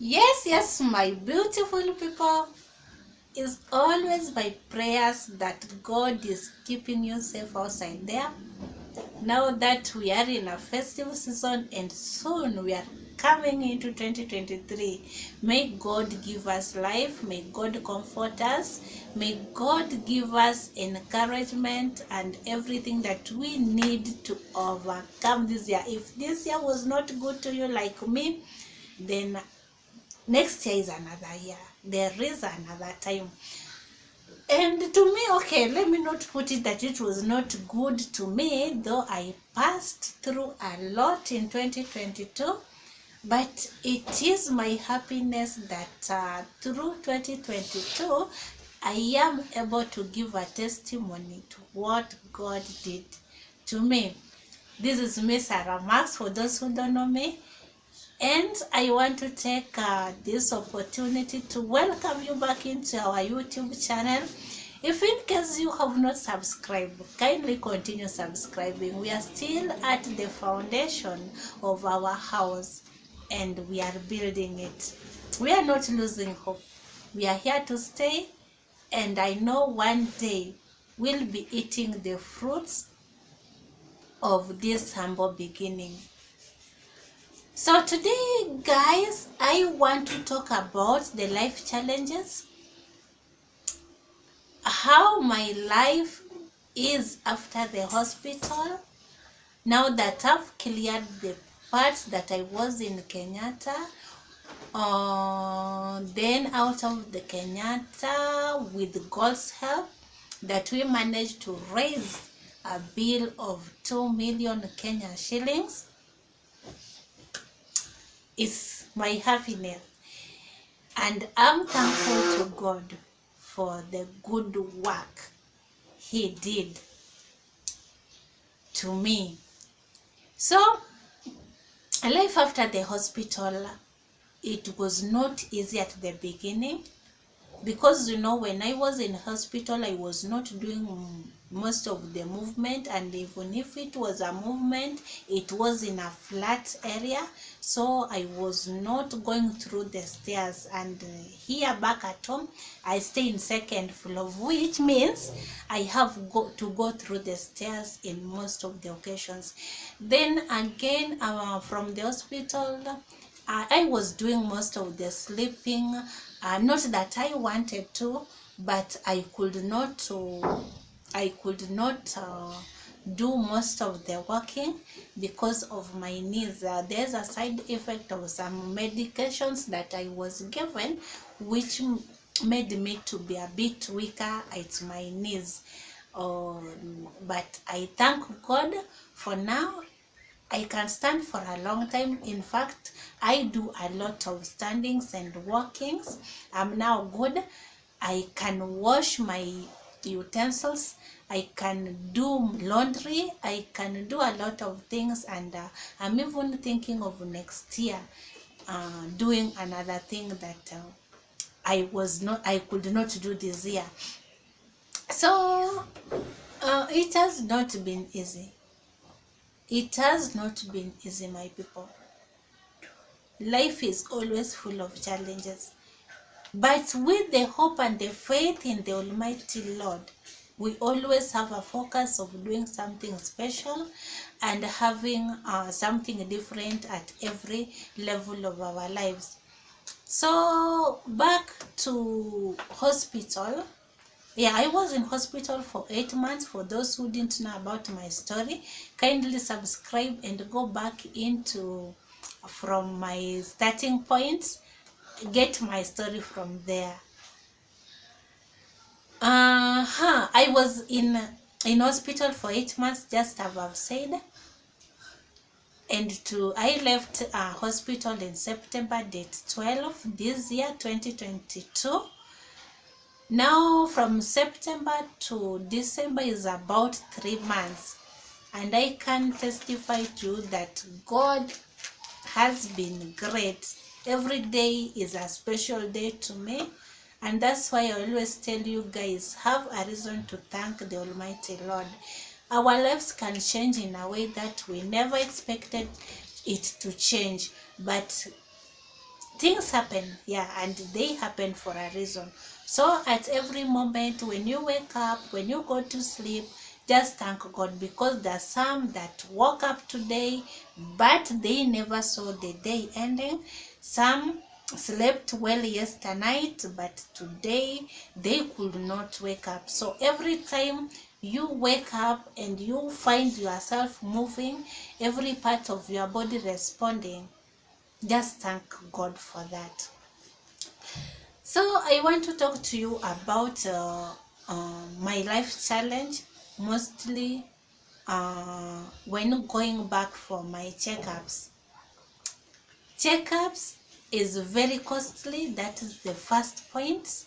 Yes, my beautiful people. It's always by prayers that God is keeping you safe outside there. Now that we are in a festive season and soon we are coming into 2023, may God give us life, may God comfort us, may God give us encouragement and everything that we need to overcome this year. If this year was not good to you like me, then next year is another year. There is another time. And to me, okay, let me not put it that it was not good to me, though I passed through a lot in 2022. But it is my happiness that through 2022, I am able to give a testimony to what God did to me. This is Miss Sarah Max, for those who don't know me. And I want to take this opportunity to welcome you back into our YouTube channel. If in case you have not subscribed, kindly continue subscribing. We are still at the foundation of our house and we are building it. We are not losing hope. We are here to stay, and I know one day we'll be eating the fruits of this humble beginning. So today, guys, I want to talk about the life challenges, how my life is after the hospital, now that I've cleared the parts that I was in Kenyatta. Then out of the Kenyatta, with God's help, that we managed to raise a bill of 2 million Kenya shillings. It's my happiness, and I'm thankful to God for the good work He did to me. So, life after the hospital, it was not easy at the beginning, because when I was in hospital, I was not doing most of the movement, and even if it was a movement, it was in a flat area, so I was not going through the stairs. And here back at home, I stay in second floor, which means I have to go through the stairs in most of the occasions. Then again, from the hospital, I was doing most of the sleeping. Not that I wanted to, but I could not do most of the walking because of my knees. There's a side effect of some medications that I was given, which made me to be a bit weaker at my knees. But I thank God for now. I can stand for a long time. In fact, I do a lot of standings and walkings. I'm now good. I can wash my utensils. I can do laundry. I can do a lot of things, and I'm even thinking of next year doing another thing that I could not do this year. So it has not been easy. It has not been easy, my people. Life is always full of challenges. But with the hope and the faith in the Almighty Lord, we always have a focus of doing something special and having something different at every level of our lives. So back to hospital. Yeah, I was in hospital for 8 months. For those who didn't know about my story, kindly subscribe and go back into from my starting points, get my story from there. I was in hospital for 8 months, just as I've said. And I left hospital in September date 12 this year, 2022. Now from September to December is about 3 months, and I can testify to you that God has been great. Every day is a special day to me, and that's why I always tell you guys, have a reason to thank the Almighty Lord. Our lives can change in a way that we never expected it to change, but things happen, yeah, and they happen for a reason. So at every moment, when you wake up, when you go to sleep, just thank God, because there's some that woke up today but they never saw the day ending. Some slept well yesterday night, but today they could not wake up. So every time you wake up and you find yourself moving, every part of your body responding, just thank God for that. So I want to talk to you about my life challenge, mostly when going back for my checkups. Checkups is very costly. That is the first point.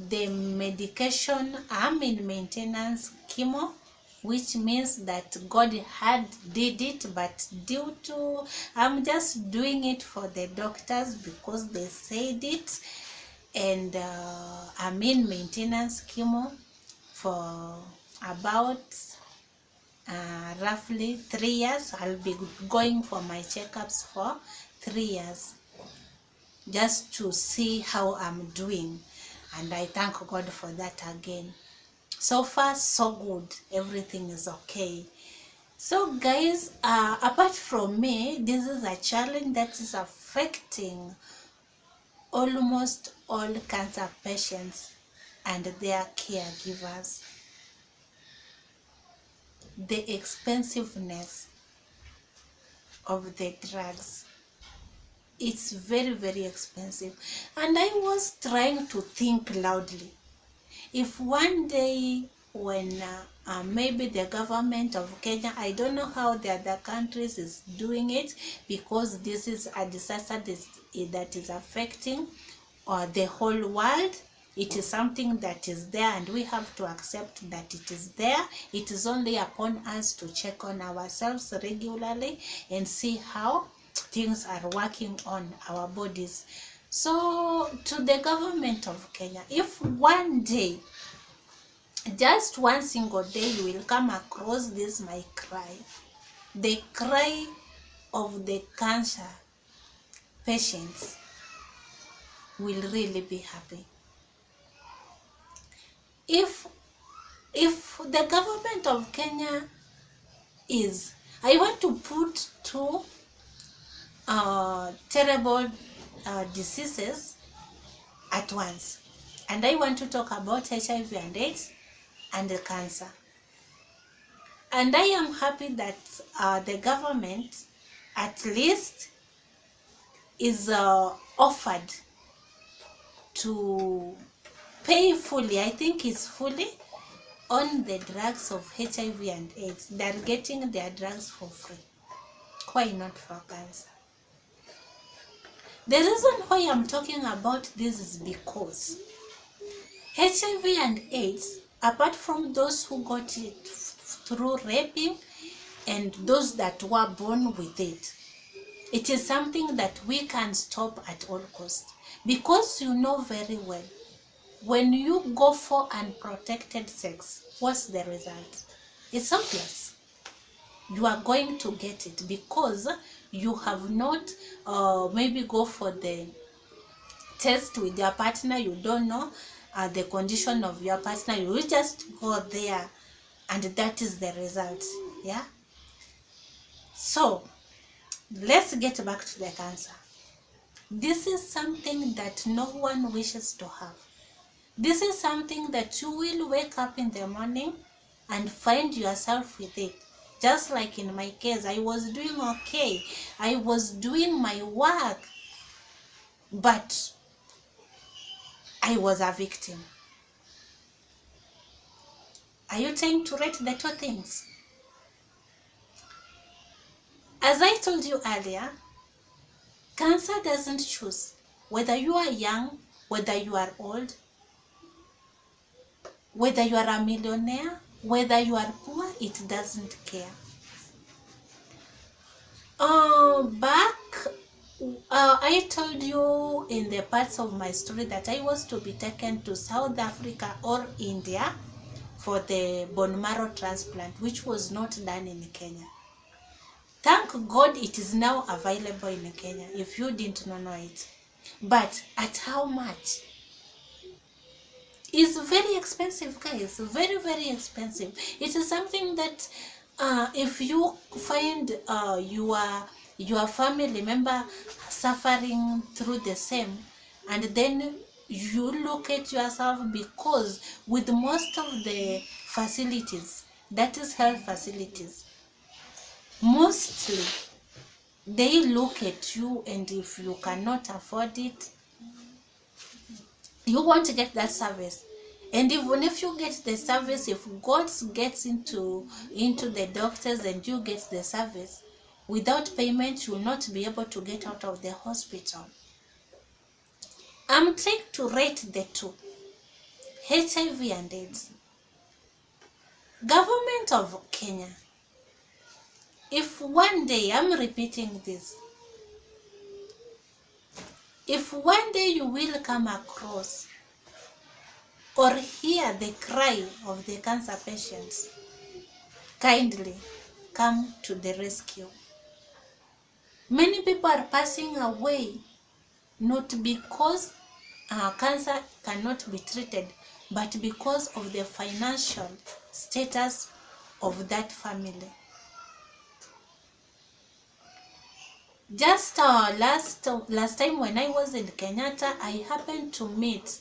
The medication, I'm in maintenance chemo, which means that God had did it, but due to I'm just doing it for the doctors because they said it, and I'm in maintenance chemo for about roughly 3 years. I'll be going for my checkups for 3 years just to see how I'm doing, and I thank God for that again. So far so good, everything is okay. So guys, apart from me, this is a challenge that is affecting almost all cancer patients and their caregivers. The expensiveness of the drugs, it's very expensive, and I was trying to think loudly. If one day when maybe the government of Kenya, I don't know how the other countries is doing it, because this is a disaster that is affecting the whole world. It is something that is there, and we have to accept that it is there. It is only upon us to check on ourselves regularly and see how things are working on our bodies. So to the government of Kenya, if one day, just one single day, you will come across this my cry, the cry of the cancer patients, will really be happy. If the government of Kenya is, I want to put two terrible diseases at once, and I want to talk about HIV and AIDS and the cancer. And I am happy that the government at least is offered to pay fully, I think it's fully, on the drugs of HIV and AIDS. They're getting their drugs for free. Why not for cancer? The reason why I'm talking about this is because HIV and AIDS, apart from those who got it through raping and those that were born with it, it is something that we can stop at all costs. Because you know very well, when you go for unprotected sex, what's the result? It's obvious. You are going to get it because you have not maybe go for the test with your partner. You don't know the condition of your partner. You will just go there, and that is the result. Yeah. So let's get back to the cancer. This is something that no one wishes to have. This is something that you will wake up in the morning and find yourself with it. Just like in my case, I was doing okay. I was doing my work, but I was a victim. Are you trying to rate the two things? As I told you earlier, cancer doesn't choose whether you are young, whether you are old, whether you are a millionaire, whether you are poor, it doesn't care. I told you in the parts of my story that I was to be taken to South Africa or India for the bone marrow transplant, which was not done in Kenya. Thank God it is now available in Kenya, if you didn't know it. But at how much? It's very expensive, guys. Very, very expensive. It is something that if you find your family member suffering through the same, and then you look at yourself, because with most of the facilities, that is health facilities, mostly they look at you, and if you cannot afford it, you want to get that service. And even if you get the service, if God gets into the doctors and you get the service, without payment, you will not be able to get out of the hospital. I'm trying to rate the two, HIV and AIDS. Government of Kenya, if one day, I'm repeating this, if one day you will come across or hear the cry of the cancer patients, kindly come to the rescue. Many people are passing away not because cancer cannot be treated, but because of the financial status of that family. Just last time when I was in Kenyatta, I happened to meet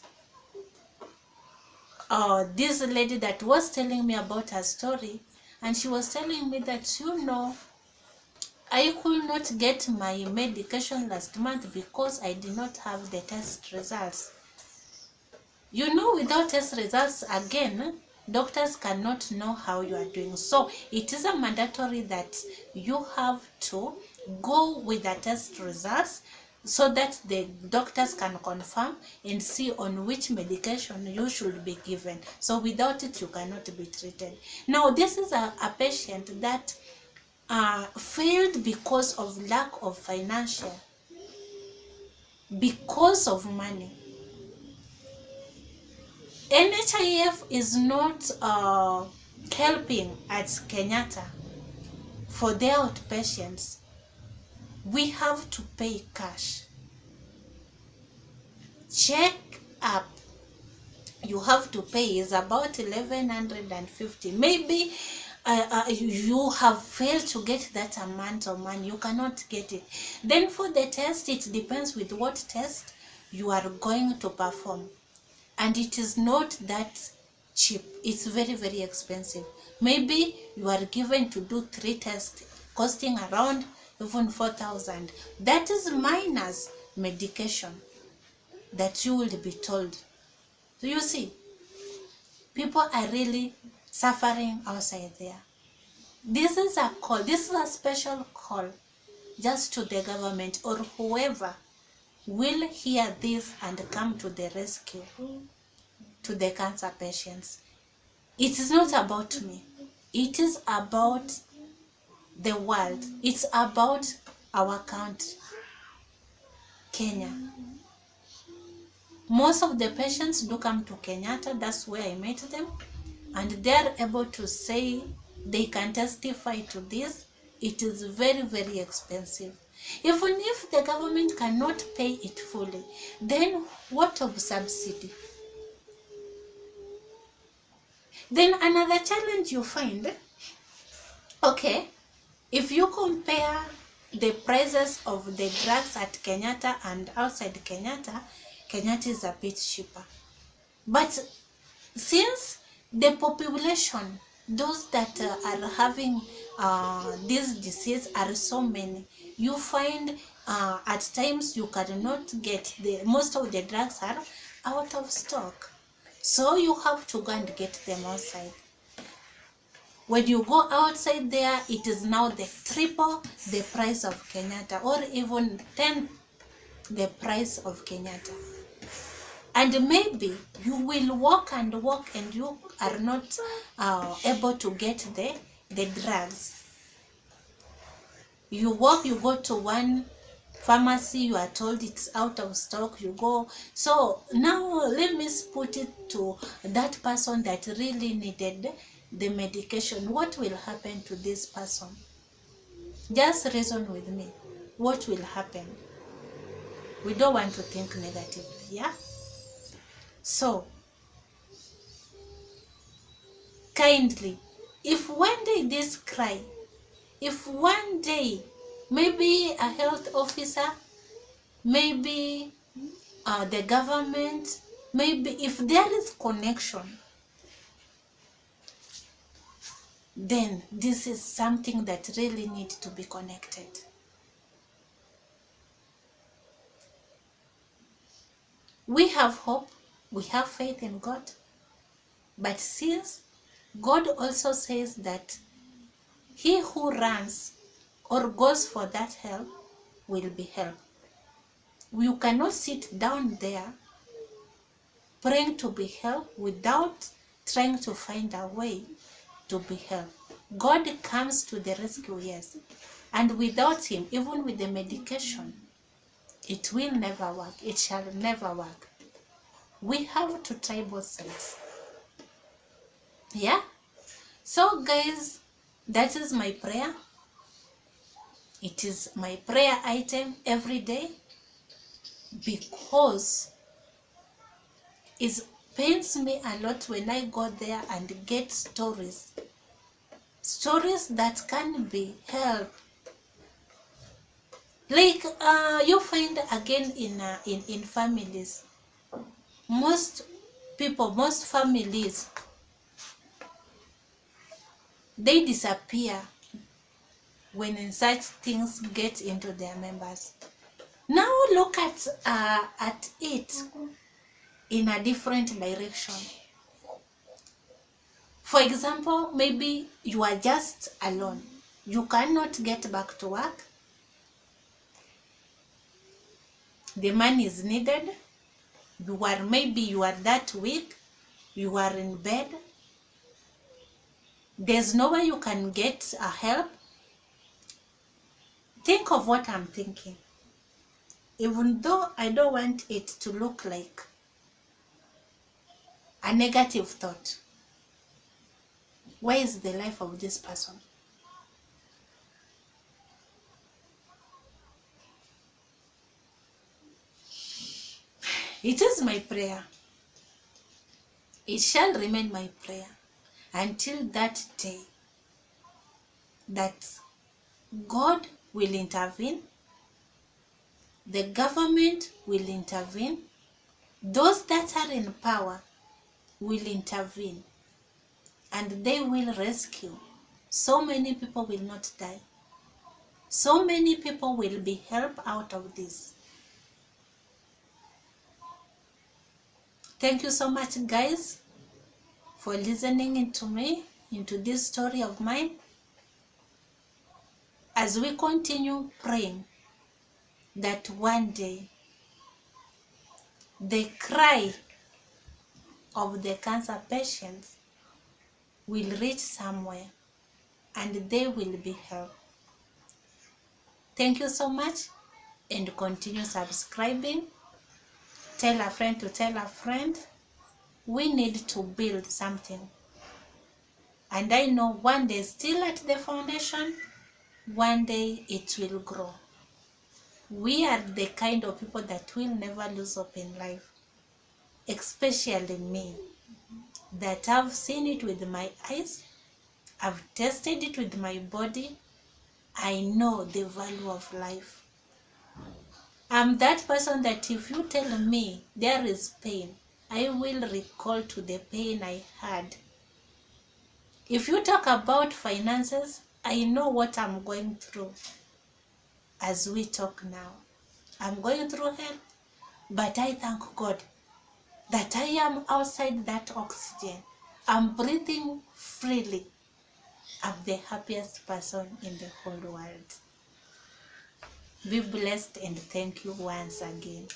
this lady that was telling me about her story, and she was telling me that, I could not get my medication last month because I did not have the test results. Without test results, again, doctors cannot know how you are doing. So it is a mandatory that you have to go with the test results so that the doctors can confirm and see on which medication you should be given. So without it, you cannot be treated. Now, this is a patient that failed because of lack of financial, because of money. NHIF is not helping at Kenyatta for their outpatients. We have to pay cash. Check up, you have to pay is about 1150. Maybe you have failed to get that amount of money, you cannot get it. Then for the test, it depends with what test you are going to perform, and it is not that cheap. It's very, very expensive. Maybe you are given to do 3 tests costing around even 4,000. That is minus medication that you will be told. So you see, people are really suffering outside there. This is a call, this is a special call just to the government or whoever will hear this and come to the rescue to the cancer patients. It is not about me. It is about the world. It's about our country, Kenya. Most of the patients do come to Kenyatta. That's where I met them. And they're able to say, they can testify to this. It is very, very expensive. Even if the government cannot pay it fully, then what of subsidy? Then another challenge you find, okay, if you compare the prices of the drugs at Kenyatta and outside Kenyatta, Kenyatta is a bit cheaper. But since the population, those that are having this disease are so many, you find at times you cannot get most of the drugs are out of stock. So you have to go and get them outside. When you go outside there, it is now the triple the price of Kenyatta, or even 10 the price of Kenyatta. And maybe you will walk and walk and you are not able to get the drugs. You walk, you go to one pharmacy, you are told it's out of stock, you go. So now let me put it to that person that really needed the medication. What will happen to this person? Just reason with me. What will happen? We don't want to think negatively, yeah? So, kindly, if one day this cry, if one day maybe a health officer, maybe the government, maybe if there is connection, then this is something that really needs to be connected. We have hope, we have faith in God, but since God also says that he who runs or goes for that help will be helped. You cannot sit down there praying to be helped without trying to find a way to be helped. God comes to the rescue, yes. And without him, even with the medication, it will never work. It shall never work. We have to try both sides. Yeah? So guys, that is my prayer. It is my prayer item every day because it pains me a lot when I go there and get stories that can be helped. Like you find again in families, most families, they disappear when such things get into their members. Now look at it in a different direction. For example, maybe you are just alone. You cannot get back to work. The money is needed. Maybe you are that weak. You are in bed. There's no way you can get a help. Think of what I'm thinking. Even though I don't want it to look like a negative thought. Where is the life of this person? It is my prayer. It shall remain my prayer until that day that God will intervene, the government will intervene, those that are in power will intervene, and they will rescue. So many people will not die. So many people will be helped out of this. Thank you so much, guys, for listening to me, into this story of mine. As we continue praying that one day the cry of the cancer patients will reach somewhere and they will be helped. Thank you so much, and continue subscribing. Tell a friend to tell a friend. We need to build something. And I know one day, still at the foundation, one day it will grow. We are the kind of people that will never lose hope in life. Especially me, that I've seen it with my eyes, I've tested it with my body. I know the value of life. I'm that person that if you tell me there is pain, I will recall to the pain I had. If you talk about finances, I know what I'm going through as we talk now. I'm going through hell, but I thank God that I am outside that oxygen. I'm breathing freely. I'm the happiest person in the whole world. Be blessed and thank you once again.